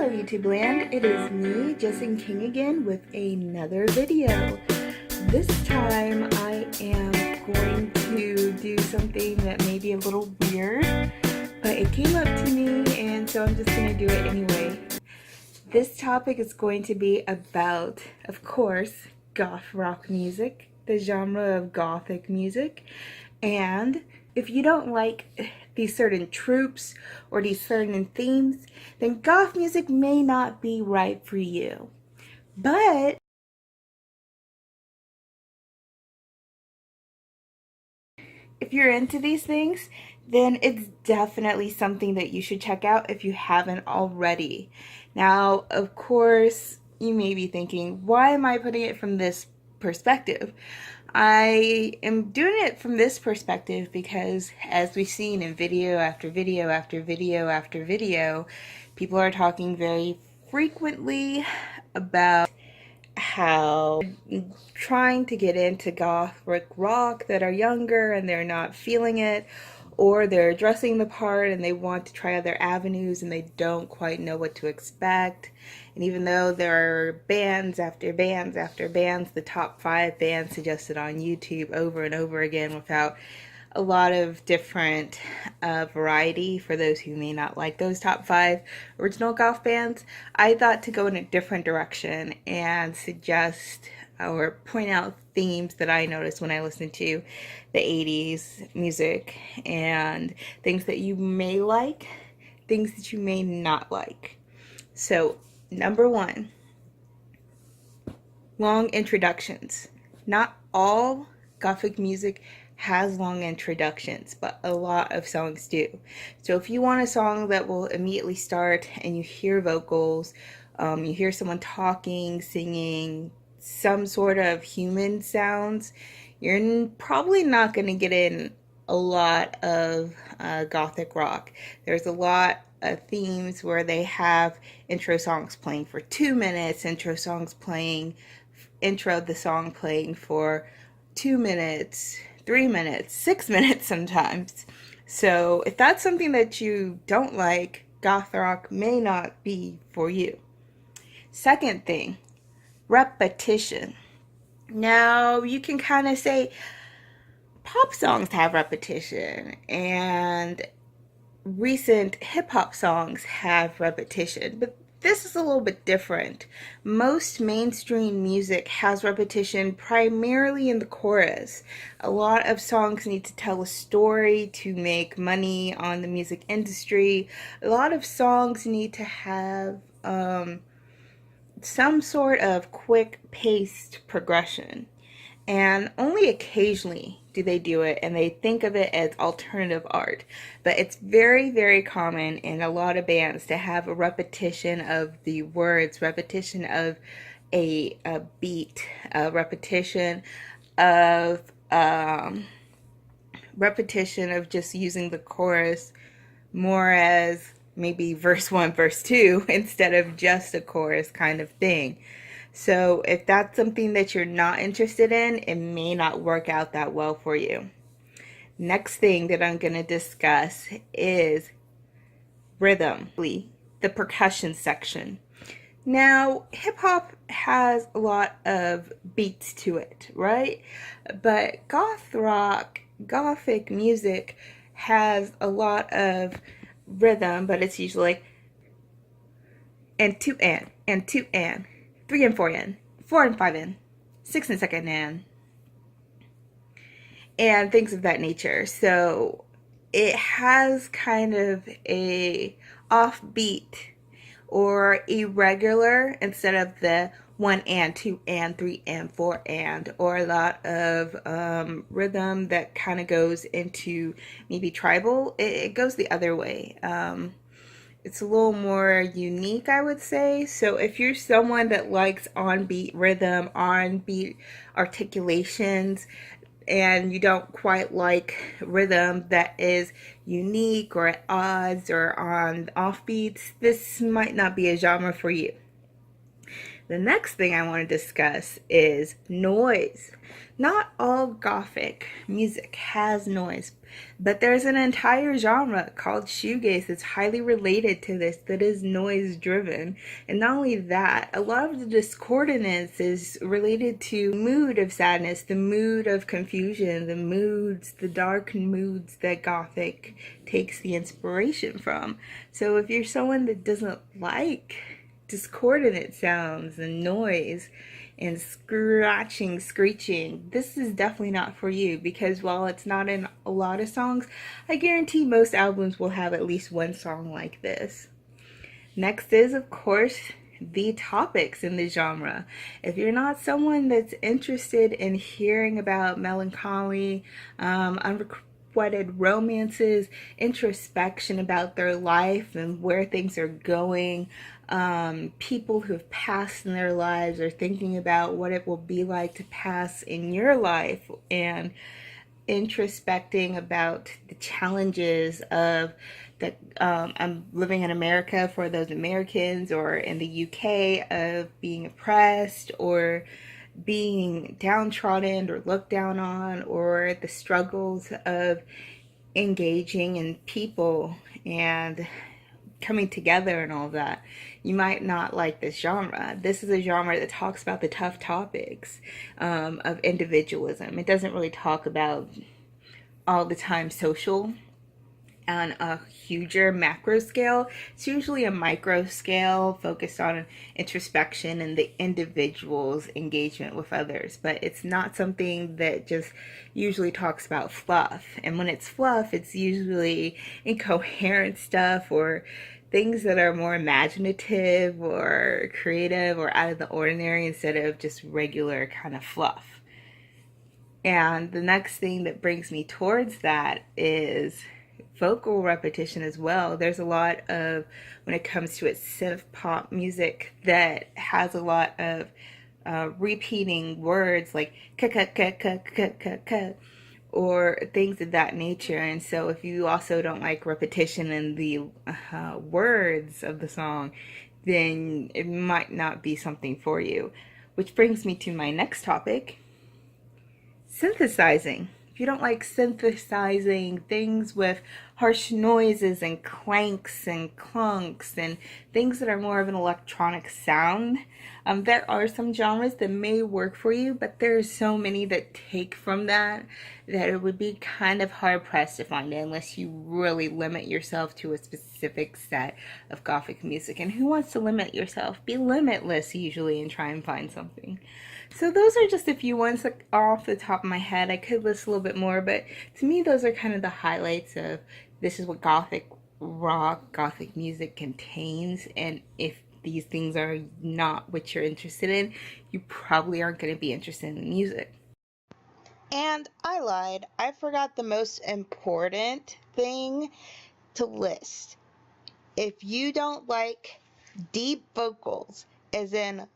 Hello YouTube land, it is me, Justin King again with another video. This time I am going to do something that may be a little weird, but it came up to me and so I'm just going to do it anyway. This topic is going to be about, of course, goth rock music, the genre of gothic music, and if you don't like these certain tropes or these certain themes, then goth music may not be right for you. But if you're into these things, then it's definitely something that you should check out if you haven't already. Now, of course, you may be thinking, why am I putting it from this perspective? I am doing it from this perspective because, as we've seen in video after video after video after video, people are talking very frequently about how trying to get into gothic rock that are younger and they're not feeling it, or they're dressing the part and they want to try other avenues and they don't quite know what to expect. And even though there are bands after bands after bands, the top 5 bands suggested on YouTube over and over again without a lot of different variety for those who may not like those top 5 original goth bands, I thought to go in a different direction and suggest or point out themes that I noticed when I listened to the 80s music and things that you may like, things that you may not like. So, number 1, long introductions. Not all gothic music has long introductions, but a lot of songs do. So if you want a song that will immediately start and you hear vocals, you hear someone talking, singing, some sort of human sounds, you're probably not going to get in a lot of gothic rock. There's a lot of themes where they have intro songs playing for 2 minutes, intro of the song playing for 2 minutes, 3 minutes, 6 minutes sometimes. So if that's something that you don't like, goth rock may not be for you. Second thing, repetition. Now you can kind of say pop songs have repetition and recent hip-hop songs have repetition, but this is a little bit different. Most mainstream music has repetition primarily in the chorus. A lot of songs need to tell a story to make money on the music industry. A lot of songs need to have some sort of quick-paced progression. And only occasionally do they do it, and they think of it as alternative art. But it's very, very common in a lot of bands to have a repetition of the words, repetition of a beat, a repetition of just using the chorus more as maybe verse 1, verse 2 instead of just a chorus kind of thing. So if that's something that you're not interested in, it may not work out that well for you. Next thing that I'm going to discuss is rhythm, the percussion section. Now, hip hop has a lot of beats to it, right? But goth rock, gothic music has a lot of rhythm, but it's usually like and 2 and 2 and 3 and 4 in, 4 and 5 in, 6 and 2nd and things of that nature. So it has kind of a offbeat or irregular instead of the 1 and 2 and 3 and 4 and, or a lot of rhythm that kind of goes into maybe tribal. It goes the other way. It's a little more unique, I would say. So if you're someone that likes on-beat rhythm, on-beat articulations, and you don't quite like rhythm that is unique or at odds or on offbeats, this might not be a genre for you. The next thing I want to discuss is noise. Not all gothic music has noise, but there's an entire genre called shoegaze that's highly related to this that is noise driven. And not only that, a lot of the discordance is related to mood of sadness, the mood of confusion, the dark moods that gothic takes the inspiration from. So if you're someone that doesn't like discordant sounds and noise and scratching, screeching, this is definitely not for you, because while it's not in a lot of songs, I guarantee most albums will have at least one song like this. Next is, of course, the topics in the genre. If you're not someone that's interested in hearing about melancholy, unrequited romances, introspection about their life and where things are going, people who have passed in their lives are thinking about what it will be like to pass in your life, and introspecting about the challenges of the I'm living in America for those Americans, or in the UK, of being oppressed or being downtrodden or looked down on, or the struggles of engaging in people and coming together and all of that. You might not like this genre. This is a genre that talks about the tough topics of individualism. It doesn't really talk about all the time social on a huger macro scale. It's usually a micro scale focused on introspection and the individual's engagement with others. But it's not something that just usually talks about fluff. And when it's fluff, it's usually incoherent stuff or things that are more imaginative or creative or out of the ordinary instead of just regular kind of fluff. And the next thing that brings me towards that is vocal repetition as well. There's a lot of, when it comes to it, synth pop music that has a lot of repeating words like ka ka ka ka ka ka ka, or things of that nature. And so if you also don't like repetition in the words of the song, then it might not be something for you. Which brings me to my next topic: synthesizing. If you don't like synthesizing things with harsh noises and clanks and clunks and things that are more of an electronic sound, there are some genres that may work for you, but there are so many that take from that it would be kind of hard pressed to find it unless you really limit yourself to a specific set of gothic music. And who wants to limit yourself? Be limitless usually and try and find something. So those are just a few ones off the top of my head. I could list a little bit more, but to me those are kind of the highlights of this is what gothic rock, gothic music contains. And if these things are not what you're interested in, you probably aren't going to be interested in music. And I lied. I forgot the most important thing to list. If you don't like deep vocals, as in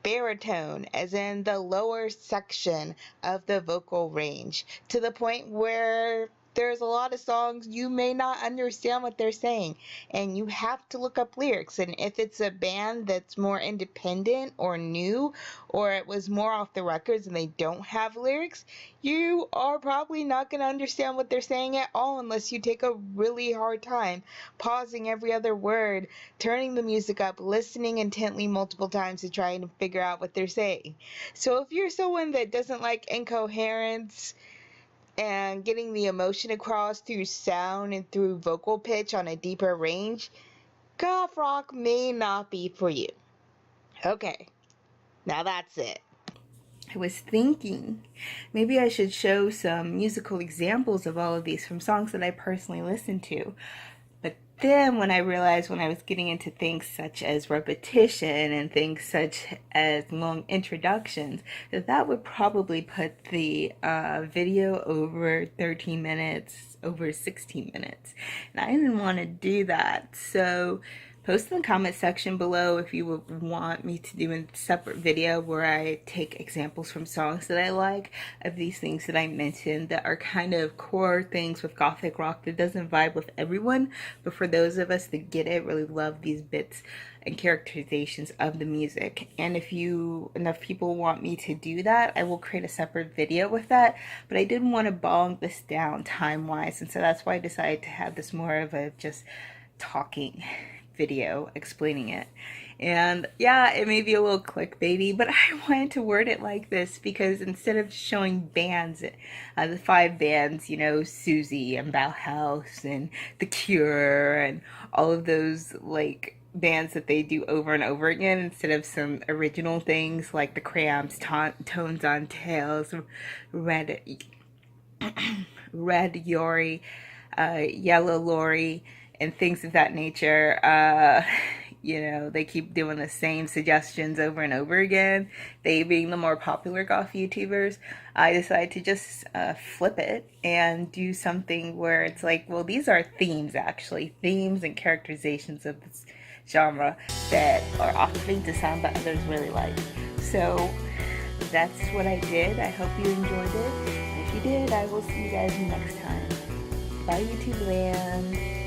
baritone, as in the lower section of the vocal range, to the point where there's a lot of songs you may not understand what they're saying and you have to look up lyrics. And if it's a band that's more independent or new, or it was more off the records and they don't have lyrics, you are probably not going to understand what they're saying at all unless you take a really hard time pausing every other word, turning the music up, listening intently multiple times to try and figure out what they're saying. So if you're someone that doesn't like incoherence and getting the emotion across through sound and through vocal pitch on a deeper range, goth rock may not be for you. Okay, now that's it. I was thinking maybe I should show some musical examples of all of these from songs that I personally listen to. But then when I realized, when I was getting into things such as repetition and things such as long introductions, that would probably put the video over 13 minutes, over 16 minutes. And I didn't want to do that. So Post in the comment section below if you would want me to do a separate video where I take examples from songs that I like of these things that I mentioned that are kind of core things with gothic rock that doesn't vibe with everyone, but for those of us that get it, really love these bits and characterizations of the music. And if enough people want me to do that, I will create a separate video with that, but I didn't want to bog this down time-wise, and so that's why I decided to have this more of a just talking video explaining it. And yeah, it may be a little clickbaity, but I wanted to word it like this because instead of showing bands, the 5 bands, you know, Susie and Bauhaus and The Cure and all of those like bands that they do over and over again, instead of some original things like the Cramps, Tones on Tails, Red Yori, Yellow Lori, and things of that nature. You know, they keep doing the same suggestions over and over again, they being the more popular goth YouTubers. I decided to just flip it and do something where it's like, well, these are themes, actually. Themes and characterizations of this genre that are often to sound that others really like. So that's what I did. I hope you enjoyed it. If you did, I will see you guys next time. Bye, YouTube land.